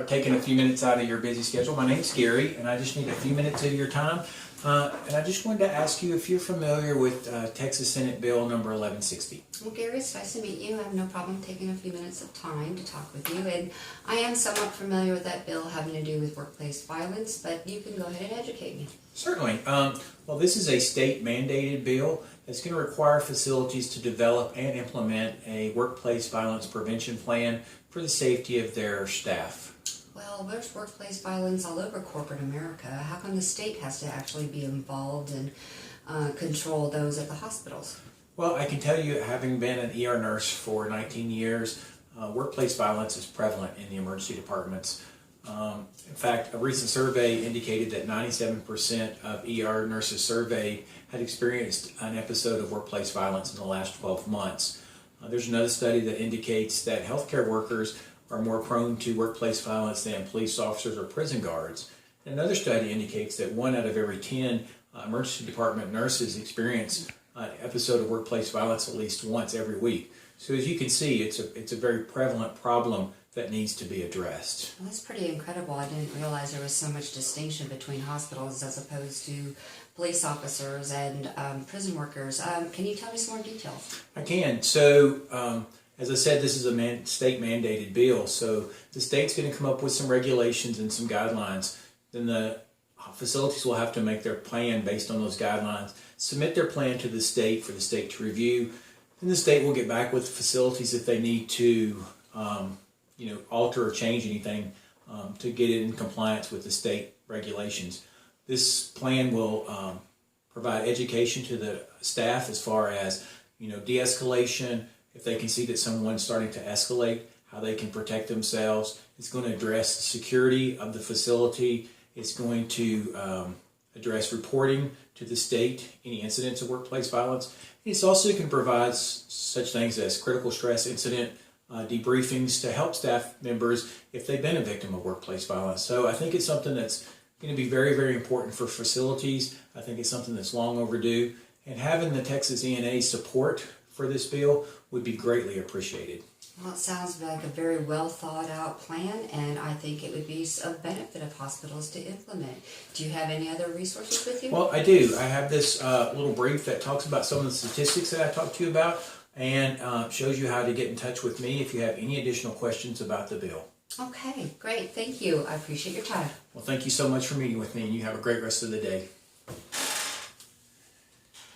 Taking a few minutes out of your busy schedule. My name's Gary, and I just need a few minutes of your time. And I just wanted to ask you if you're familiar with Texas Senate Bill number 1160. Well, Gary, it's nice to meet you. I have no problem taking a few minutes of time to talk with you. And I am somewhat familiar with that bill having to do with workplace violence, but you can go ahead and educate me. Certainly. Well, this is a state-mandated bill that's going to require facilities to develop and implement a workplace violence prevention plan for the safety of their staff. Well, there's workplace violence all over corporate America. How come the state has to actually be involved and control those at the hospitals? Well, I can tell you, having been an ER nurse for 19 years, workplace violence is prevalent in the emergency departments. In fact, a recent survey indicated that 97% of ER nurses surveyed had experienced an episode of workplace violence in the last 12 months. There's another study that indicates that healthcare workers are more prone to workplace violence than police officers or prison guards. And another study indicates that 1 out of every 10 emergency department nurses experience an episode of workplace violence at least once every week. So as you can see, it's a very prevalent problem that needs to be addressed. Well, that's pretty incredible. I didn't realize there was so much distinction between hospitals as opposed to police officers and prison workers. Can you tell me some more details? I can. So, as I said, this is a state-mandated bill, so the state's going to come up with some regulations and some guidelines. Then the facilities will have to make their plan based on those guidelines, submit their plan to the state for the state to review. Then the state will get back with facilities if they need to alter or change anything to get it in compliance with the state regulations. This plan will provide education to the staff as far as de-escalation. If they can see that someone's starting to escalate, how they can protect themselves. It's going to address the security of the facility. It's going to address reporting to the state any incidents of workplace violence. It's also going to provide such things as critical stress incident debriefings to help staff members if they've been a victim of workplace violence. So I think it's something that's going to be very, very important for facilities. I think it's something that's long overdue. And having the Texas ENA support for this bill would be greatly appreciated. Well, it sounds like a very well thought out plan, and I think it would be a benefit of hospitals to implement. Do you have any other resources with you? Well, I do. I have this little brief that talks about some of the statistics that I talked to you about and shows you how to get in touch with me if you have any additional questions about the bill. Okay, great. Thank you. I appreciate your time. Well, thank you so much for meeting with me, and you have a great rest of the day.